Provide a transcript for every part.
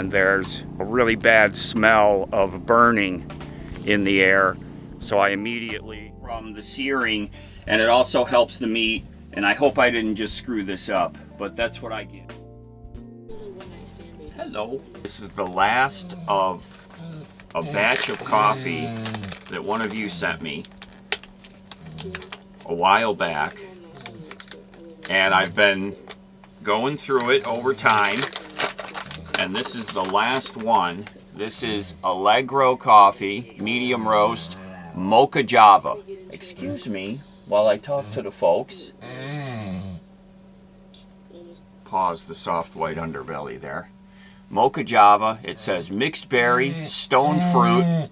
and there's a really bad smell of burning in the air. So I immediately from the searing, and it also helps the meat, and I hope I didn't just screw this up, but that's what I get. Hello. This is the last of a batch of coffee that one of you sent me a while back, and I've been going through it over time, and this is the last one. This is Allegro coffee, medium roast, mocha java. Excuse me while I talk to the folks. Pause the soft white underbelly there. Mocha java, it says mixed berry, stone fruit.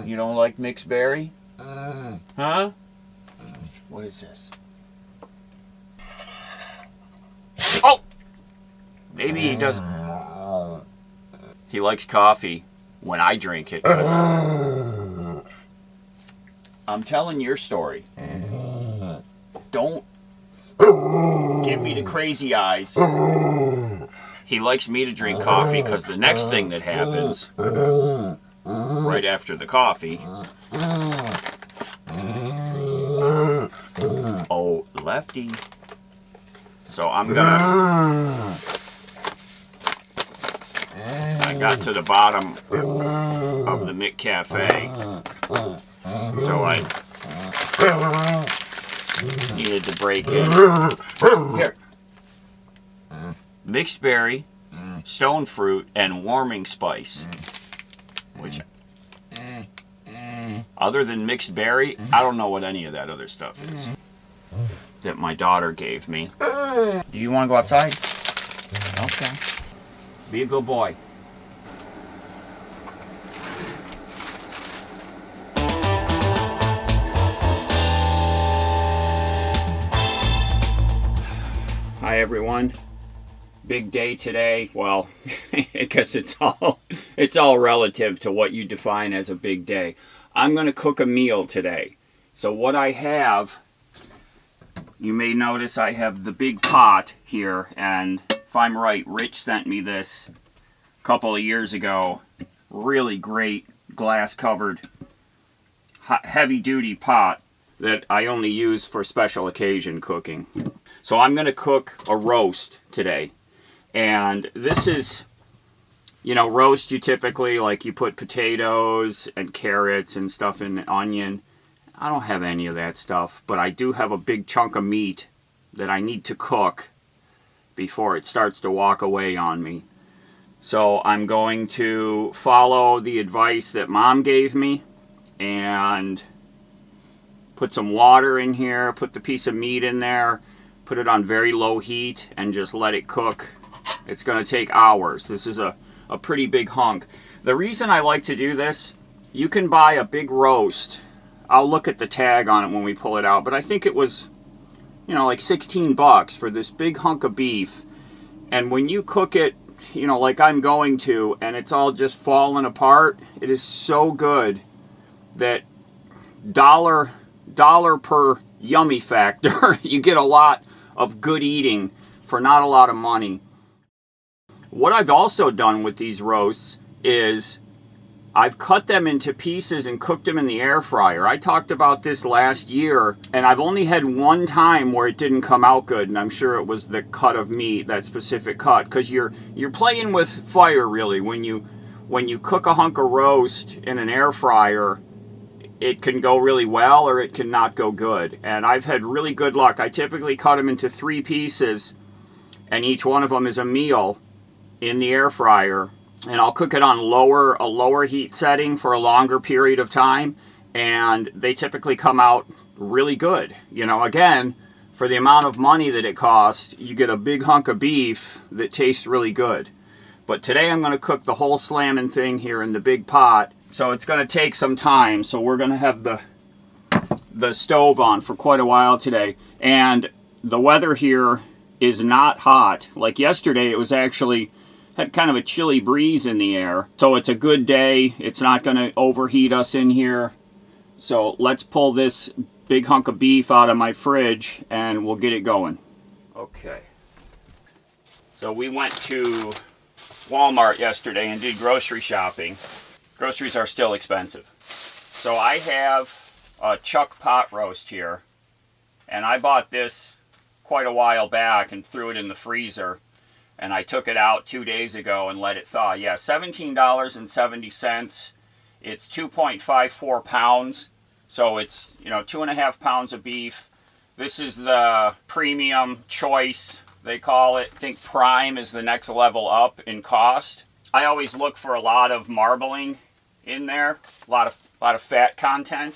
You don't like mixed berry? Huh? What is this? Oh! Maybe he doesn't. He likes coffee when I drink it. I'm telling your story. Don't give me the crazy eyes. He likes me to drink coffee because the next thing that happens right after the coffee. Oh, lefty. So I got to the bottom of the Mick Cafe. So I needed to break it. Here. Mixed berry, stone fruit, and warming spice. Which, other than mixed berry, I don't know what any of that other stuff is. That my daughter gave me. Do you want to go outside? Okay. Be a good boy. Hi everyone. Big day today. Well, I guess it's all relative to what you define as a big day. I'm going to cook a meal today. So what I have, you may notice I have the big pot here, and if I'm right, Rich sent me this a couple of years ago. Really great glass covered heavy duty pot that I only use for special occasion cooking. So I'm going to cook a roast today. And this is, you know, roast you typically, like you put potatoes and carrots and stuff in the onion. I don't have any of that stuff, but I do have a big chunk of meat that I need to cook before it starts to walk away on me. So I'm going to follow the advice that Mom gave me and put some water in here, put the piece of meat in there, put it on very low heat, and just let it cook. It's going to take hours. This is a pretty big hunk. The reason I like to do this, you can buy a big roast. I'll look at the tag on it when we pull it out, but I think it was, you know, like 16 bucks for this big hunk of beef. And when you cook it, you know, like I'm going to, and it's all just falling apart, it is so good that dollar per yummy factor, you get a lot of good eating for not a lot of money. What I've also done with these roasts is I've cut them into pieces and cooked them in the air fryer. I talked about this last year, and I've only had one time where it didn't come out good, and I'm sure it was the cut of meat, that specific cut, because you're playing with fire really. When you cook a hunk of roast in an air fryer, it can go really well or it can not go good. And I've had really good luck. I typically cut them into 3 pieces, and each one of them is a meal in the air fryer. And I'll cook it on a lower heat setting for a longer period of time, and they typically come out really good. You know, again, for the amount of money that it costs, you get a big hunk of beef that tastes really good. But today I'm going to cook the whole slamming thing here in the big pot, so it's going to take some time. So we're going to have the stove on for quite a while today. And the weather here is not hot. Like yesterday, it was actually had kind of a chilly breeze in the air. So it's a good day. It's not going to overheat us in here. So let's pull this big hunk of beef out of my fridge and we'll get it going. Okay. So we went to Walmart yesterday and did grocery shopping. Groceries are still expensive. So I have a chuck pot roast here, and I bought this quite a while back and threw it in the freezer, and I took it out 2 days ago and let it thaw. Yeah, $17.70. It's 2.54 pounds, so it's, 2.5 pounds of beef. This is the premium choice, they call it. I think prime is the next level up in cost. I always look for a lot of marbling in there, a lot of fat content.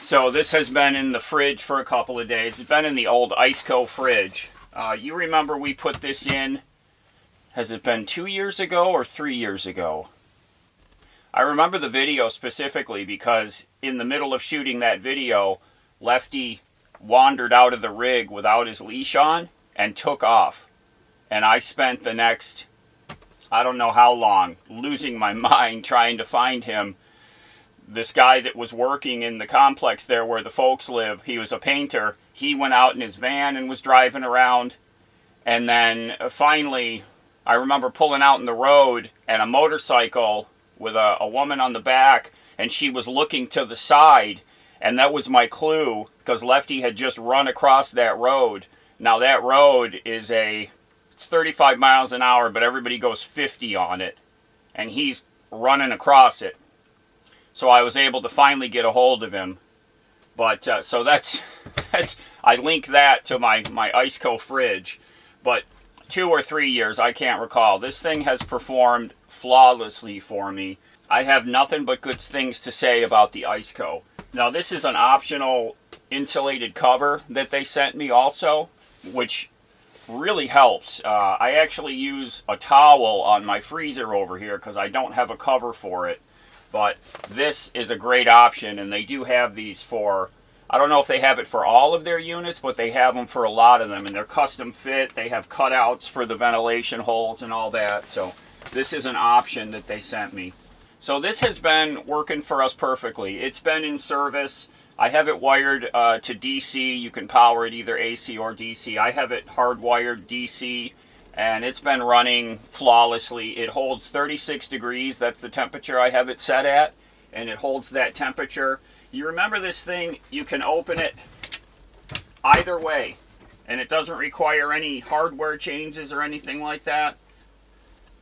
So this has been in the fridge for a couple of days. It's been in the old ICECO fridge. You remember we put this in, has it been 2 years ago or 3 years ago? I remember the video specifically because in the middle of shooting that video, Lefty wandered out of the rig without his leash on and took off. And I spent the next, I don't know how long, losing my mind trying to find him. This guy that was working in the complex there where the folks live, he was a painter. He went out in his van and was driving around. And then finally, I remember pulling out in the road and a motorcycle with a woman on the back, and she was looking to the side. And that was my clue, because Lefty had just run across that road. Now that road is it's 35 miles an hour, but everybody goes 50 on it. And he's running across it. So I was able to finally get a hold of him. But, so that's I link that to my ICECO fridge. But 2 or 3 years, I can't recall. This thing has performed flawlessly for me. I have nothing but good things to say about the ICECO. Now this is an optional insulated cover that they sent me also, which really helps. I actually use a towel on my freezer over here because I don't have a cover for it. But this is a great option, and they do have these for, I don't know if they have it for all of their units, but they have them for a lot of them, and they're custom fit. They have cutouts for the ventilation holes and all that. So this is an option that they sent me. So this has been working for us perfectly. It's been in service. I have it wired to DC. You can power it either AC or DC. I have it hardwired DC, and it's been running flawlessly. It holds 36 degrees. That's the temperature I have it set at, and it holds that temperature. You remember this thing, you can open it either way, and it doesn't require any hardware changes or anything like that.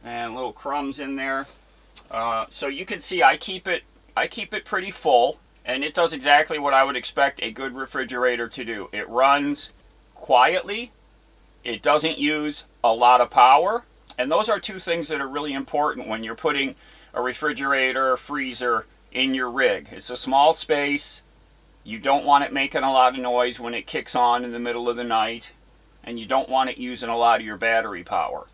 And little crumbs in there. So you can see I keep it pretty full, and it does exactly what I would expect a good refrigerator to do. It runs quietly, it doesn't use a lot of power, and those are two things that are really important when you're putting a refrigerator or freezer in your rig. It's a small space, you don't want it making a lot of noise when it kicks on in the middle of the night, and you don't want it using a lot of your battery power.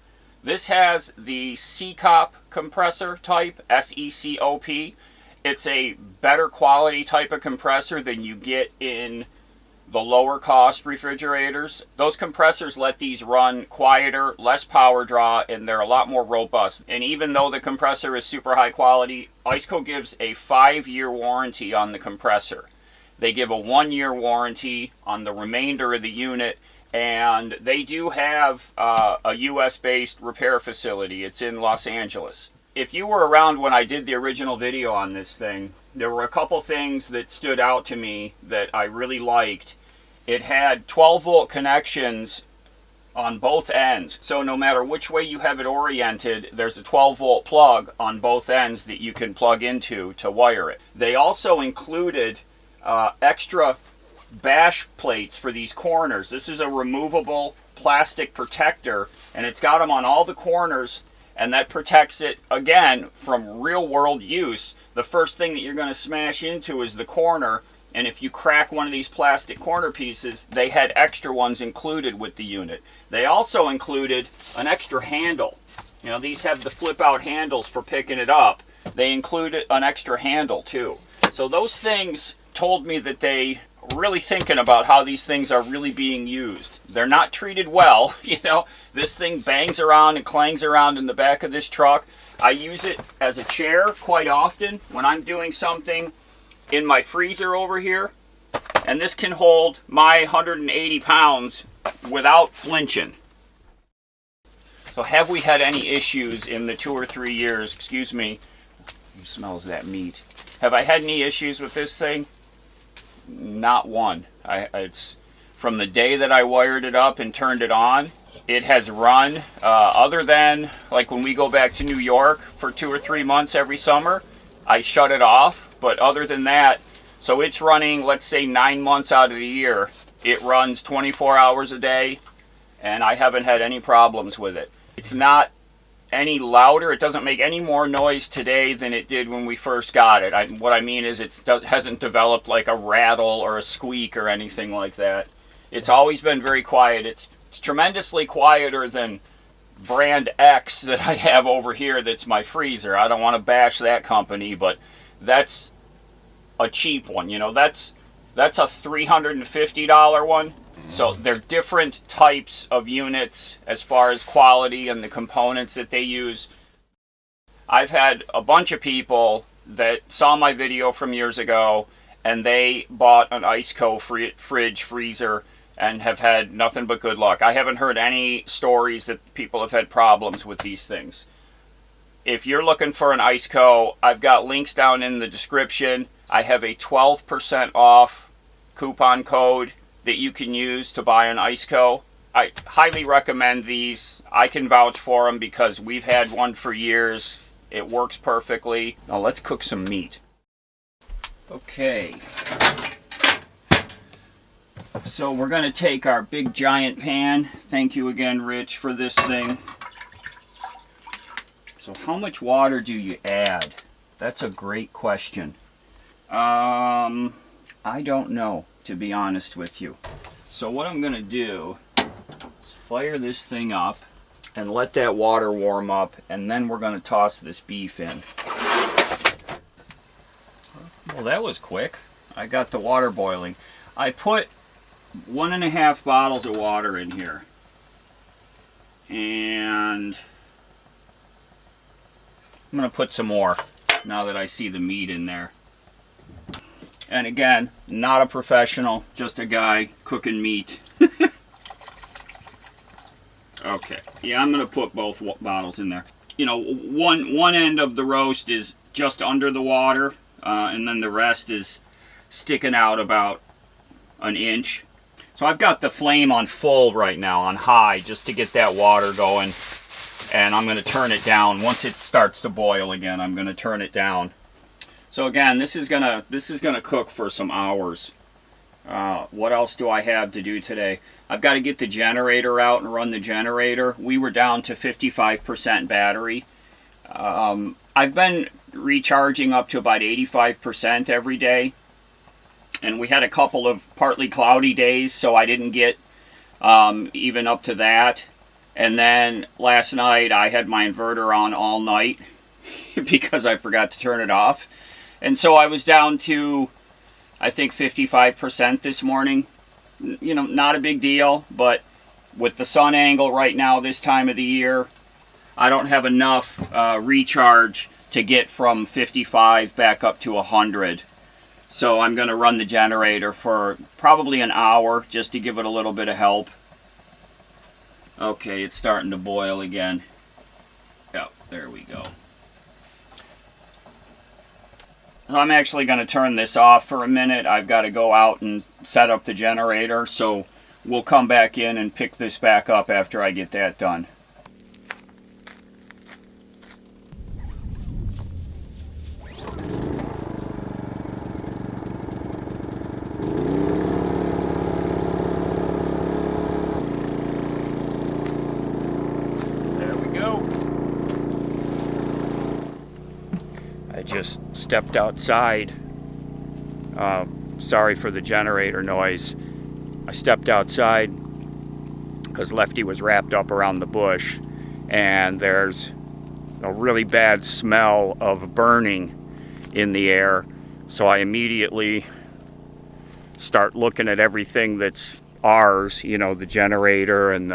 This has the SECOP compressor type, SECOP. It's a better quality type of compressor than you get in the lower cost refrigerators. Those compressors let these run quieter, less power draw, and they're a lot more robust. And even though the compressor is super high quality, ICECO gives a 5-year warranty on the compressor. They give a 1-year warranty on the remainder of the unit. And they do have a US-based repair facility. It's in Los Angeles. If you were around when I did the original video on this thing, there were a couple things that stood out to me that I really liked. It had 12-volt connections on both ends. So no matter which way you have it oriented, there's a 12-volt plug on both ends that you can plug into to wire it. They also included extra bash plates for these corners. This is a removable plastic protector, and it's got them on all the corners, and that protects it again from real world use. The first thing that you're going to smash into is the corner, and if you crack one of these plastic corner pieces, they had extra ones included with the unit. They also included an extra handle. These have the flip out handles for picking it up. They included an extra handle too. So those things told me that they really thinking about how these things are really being used. They're not treated well. This thing bangs around and clangs around in the back of this truck. I use it as a chair quite often when I'm doing something in my freezer over here, and this can hold my 180 pounds without flinching. So have we had any issues in the 2 or 3 years, excuse me, who smells that meat? Have I had any issues with this thing? Not one. It's from the day that I wired it up and turned it on, it has run, other than like when we go back to New York for 2 or 3 months every summer, I shut it off. But other than that, so it's running, let's say 9 months out of the year, it runs 24 hours a day, and I haven't had any problems with it. It's not any louder. It doesn't make any more noise today than it did when we first got it. What I mean is it hasn't developed like a rattle or a squeak or anything like that. It's always been very quiet. It's tremendously quieter than brand X that I have over here that's my freezer. I don't want to bash that company, but that's a cheap one. You know, that's a $350 one. So they're different types of units as far as quality and the components that they use. I've had a bunch of people that saw my video from years ago and they bought an ICECO fridge freezer and have had nothing but good luck. I haven't heard any stories that people have had problems with these things. If you're looking for an ICECO, I've got links down in the description. I have a 12% off coupon code that you can use to buy an ICECO. I highly recommend these. I can vouch for them because we've had one for years. It works perfectly. Now let's cook some meat. Okay. So we're going to take our big giant pan. Thank you again, Rich, for this thing. So how much water do you add? That's a great question. I don't know, to be honest with you. So what I'm going to do is fire this thing up and let that water warm up, and then we're going to toss this beef in. Well, that was quick. I got the water boiling. I put 1.5 bottles of water in here, and I'm going to put some more now that I see the meat in there. And again, not a professional, just a guy cooking meat. Okay, yeah, I'm going to put both bottles in there. You know, one end of the roast is just under the water, and then the rest is sticking out about an inch. So I've got the flame on full right now, on high, just to get that water going. And I'm going to turn it down. Once it starts to boil again, I'm going to turn it down. So again, this is gonna cook for some hours. What else do I have to do today? I've got to get the generator out and run the generator. We were down to 55% battery. I've been recharging up to about 85% every day. And we had a couple of partly cloudy days, so I didn't get even up to that. And then last night I had my inverter on all night because I forgot to turn it off. And so I was down to, I think, 55% this morning. You know, not a big deal, but with the sun angle right now this time of the year, I don't have enough recharge to get from 55 back up to 100. So I'm going to run the generator for probably an hour just to give it a little bit of help. Okay, it's starting to boil again. Yep, there we go. So I'm actually going to turn this off for a minute. I've got to go out and set up the generator, so we'll come back in and pick this back up after I get that done. Just stepped outside. Sorry for the generator noise. I stepped outside because Lefty was wrapped up around the bush, and there's a really bad smell of burning in the air. So I immediately start looking at everything that's ours, you know, the generator and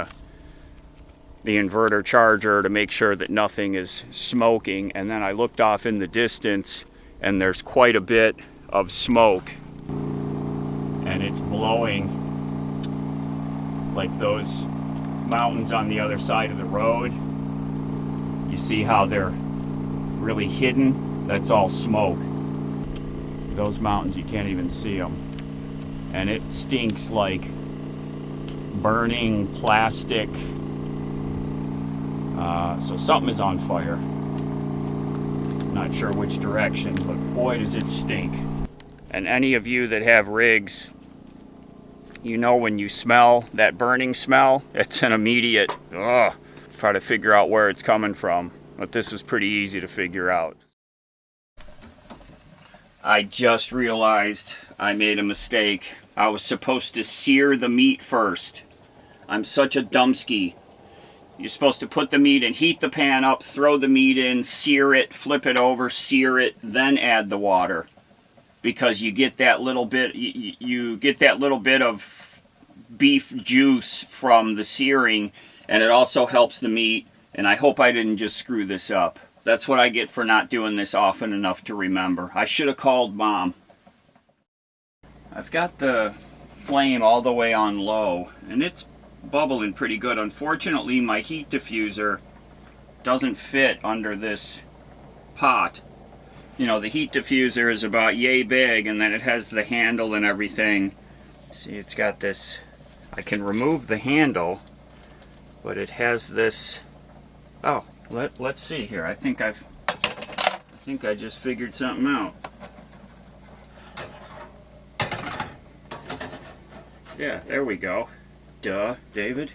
the inverter charger, to make sure that nothing is smoking. And then I looked off in the distance and there's quite a bit of smoke, and it's blowing like those mountains on the other side of the road. see how they're really hidden? That's all smoke. Those mountains, you can't even see them. And it stinks like burning plastic. So something is on fire. Not sure which direction, but boy does it stink. And any of you that have rigs, you know when you smell that burning smell, it's an immediate, ugh. Try to figure out where it's coming from. But this was pretty easy to figure out. I just realized I made a mistake. I was supposed to sear the meat first. I'm such a dumpski. You're supposed to put the meat in, heat the pan up, throw the meat in, sear it, flip it over, sear it, then add the water. Because you get that little bit, you get that little bit of beef juice from the searing, and it also helps the meat. And I hope I didn't just screw this up. That's what I get for not doing this often enough to remember. I should have called Mom. I've got the flame all the way on low, and it's bubbling pretty good. Unfortunately, my heat diffuser doesn't fit under this pot. You know, the heat diffuser is about yay big, and then it has the handle and everything. See, it's got this, I can remove the handle, but it has this, oh, let's see here. I think I just figured something out. Yeah, there we go. Duh, David.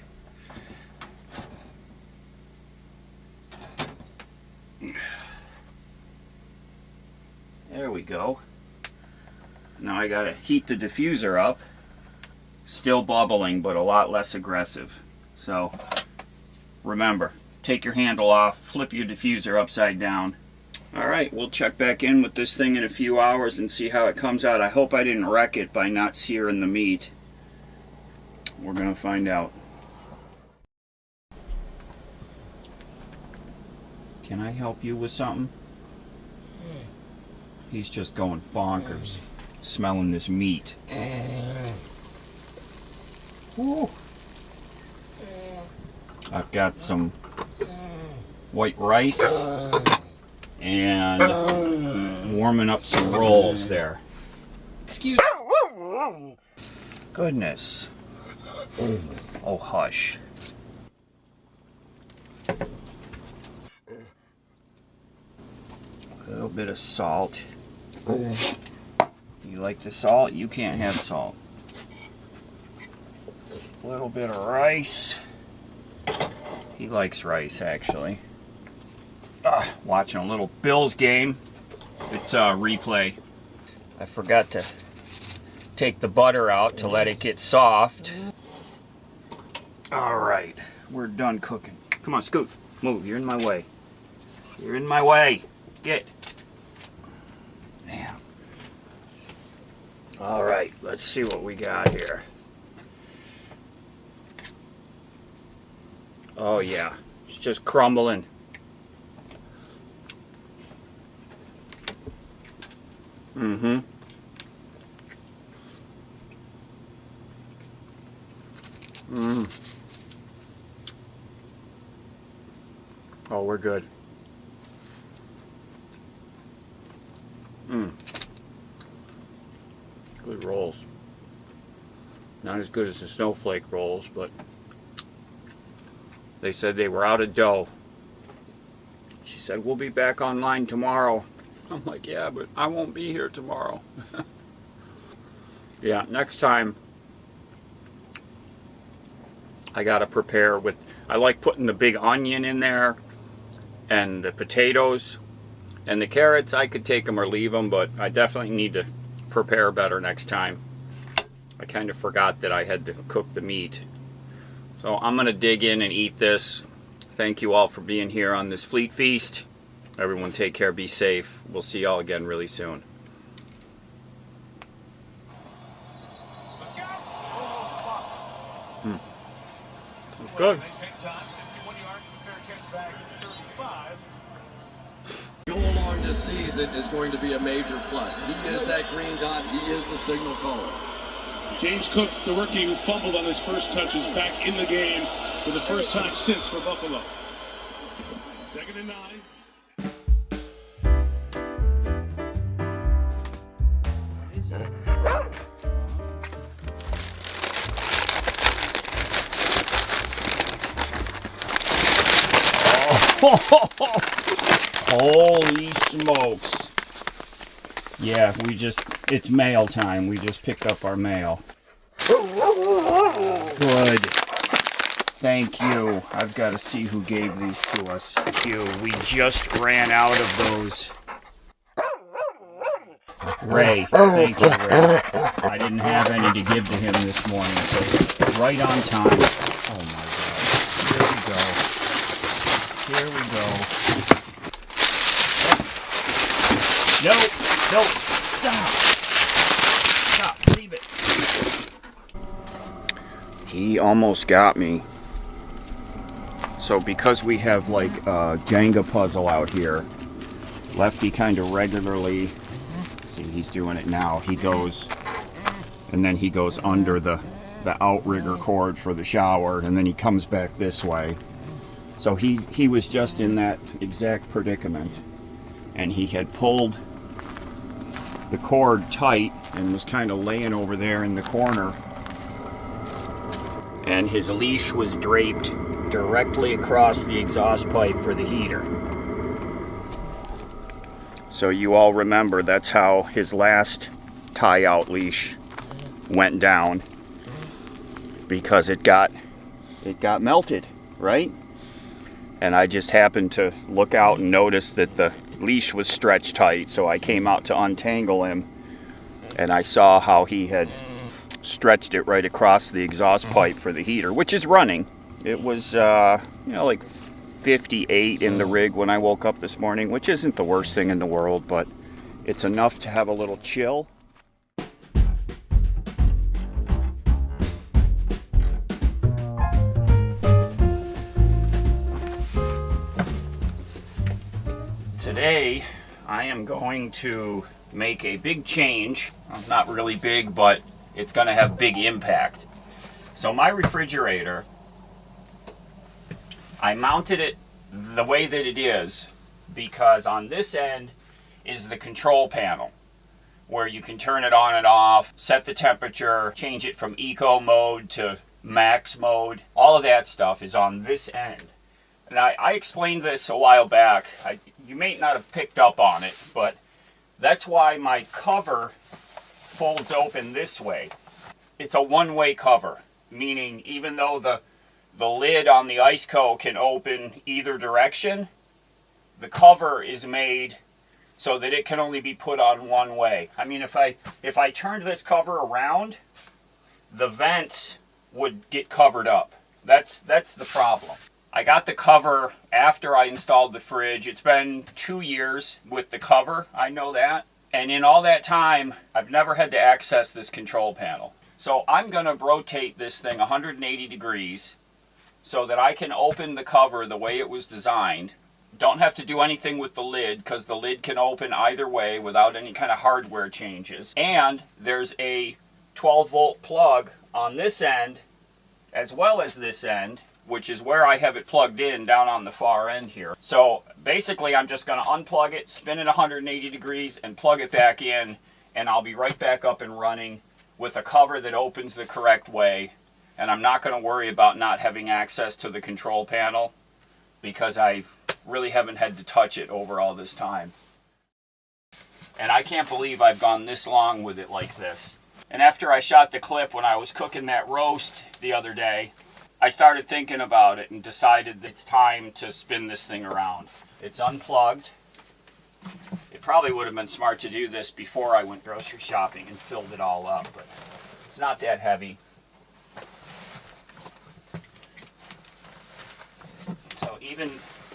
There we go. Now I gotta heat the diffuser up. Still bubbling, but a lot less aggressive. So, remember, take your handle off, flip your diffuser upside down. Alright, we'll check back in with this thing in a few hours and see how it comes out. I hope I didn't wreck it by not searing the meat. We're gonna find out. Can I help you with something? He's just going bonkers, smelling this meat. Ooh. I've got some white rice and warming up some rolls there. Excuse me. Goodness. Oh, hush. A little bit of salt. You like the salt? You can't have salt. A little bit of rice. He likes rice, actually. Watching a little Bills game. It's a replay. I forgot to take the butter out to let it get soft. Alright, we're done cooking. Come on, Scoot. Move, you're in my way. You're in my way. Get. Man. Alright, let's see what we got here. Oh yeah, it's just crumbling. Mm-hmm. Mm. Oh, we're good. Good rolls. Not as good as the snowflake rolls, but they said they were out of dough. She said, we'll be back online tomorrow. I'm like, yeah, but I won't be here tomorrow. Yeah, next time I gotta prepare with, I like putting the big onion in there and the potatoes and the carrots. I could take them or leave them, but I definitely need to prepare better next time. I kind of forgot that I had to cook the meat. So I'm gonna dig in and eat this. Thank you all for being here on this Fleet Feast. Everyone take care, be safe. We'll see y'all again really soon. Good. Go along this season is going to be a major plus. He is that green dot. He is the signal caller. James Cook, the rookie who fumbled on his first touch, is back in the game for the first time since for Buffalo. Second and 9. Holy smokes. Yeah, it's mail time. We just picked up our mail. Good. Thank you. I've got to see who gave these to us. Thank you. We just ran out of those. Ray. Thank you, Ray. I didn't have any to give to him this morning, so right on time. Oh my God. Here we go. No, stop, leave it. He almost got me. So because we have like a Jenga puzzle out here, Lefty kind of regularly, see he's doing it now, he goes, and then he goes under the outrigger cord for the shower, and then he comes back this way. So he was just in that exact predicament, and he had pulled the cord tight and was kind of laying over there in the corner, and his leash was draped directly across the exhaust pipe for the heater. So you all remember that's how his last tie-out leash went down, because it got melted, right? And I just happened to look out and notice that the leash was stretched tight, so I came out to untangle him, and I saw how he had stretched it right across the exhaust pipe for the heater, which is running. It was like 58 in the rig when I woke up this morning, which isn't the worst thing in the world, but it's enough to have a little chill. Today, I am going to make a big change. Not really big, but it's going to have big impact. So my refrigerator, I mounted it the way that it is because on this end is the control panel where you can turn it on and off, set the temperature, change it from eco mode to max mode. All of that stuff is on this end. And I explained this a while back. You may not have picked up on it, but that's why my cover folds open this way. It's a one-way cover, meaning even though the lid on the ICECO can open either direction, the cover is made so that it can only be put on one way. I mean, if I turned this cover around, the vents would get covered up. That's the problem. I got the cover after I installed the fridge. It's been 2 years with the cover, I know that. And in all that time, I've never had to access this control panel. So I'm going to rotate this thing 180 degrees so that I can open the cover the way it was designed. Don't have to do anything with the lid because the lid can open either way without any kind of hardware changes. And there's a 12-volt plug on this end as well as this end, which is where I have it plugged in down on the far end here. So basically I'm just going to unplug it, spin it 180 degrees, and plug it back in, and I'll be right back up and running with a cover that opens the correct way. And I'm not going to worry about not having access to the control panel because I really haven't had to touch it over all this time. And I can't believe I've gone this long with it like this. And after I shot the clip when I was cooking that roast the other day, I started thinking about it and decided that it's time to spin this thing around. It's unplugged. It probably would have been smart to do this before I went grocery shopping and filled it all up, but it's not that heavy. So even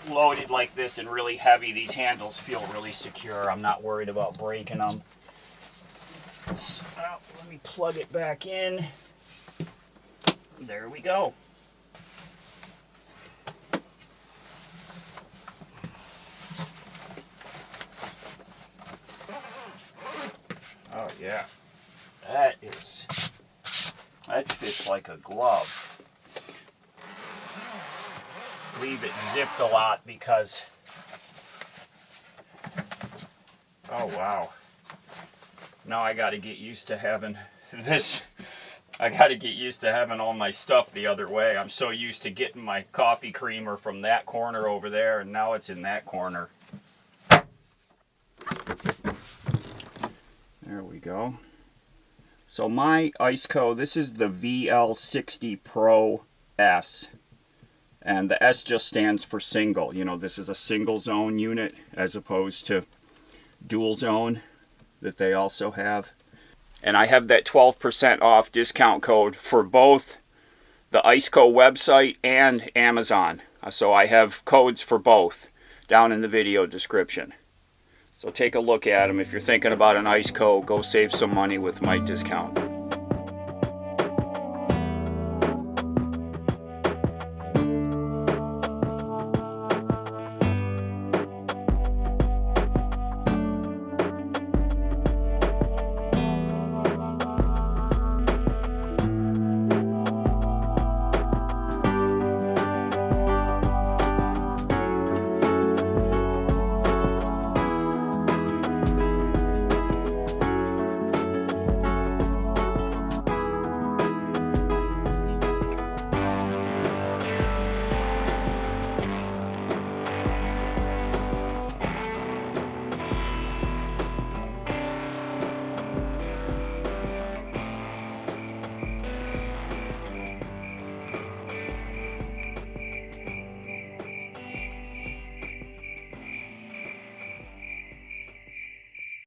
loaded like this and really heavy, these handles feel really secure. I'm not worried about breaking them. So, let me plug it back in. There we go. Oh yeah, that fits like a glove. At leave it zipped a lot because, oh wow. Now I got to get used to having this. I got to get used to having all my stuff the other way. I'm so used to getting my coffee creamer from that corner over there, and now it's in that corner. There we go. So my ICECO, this is the VL60 Pro S. And the S just stands for single. You know, this is a single zone unit as opposed to dual zone that they also have. And I have that 12% off discount code for both the ICECO website and Amazon. So I have codes for both down in the video description. So take a look at them. If you're thinking about an ICECO, go save some money with my discount.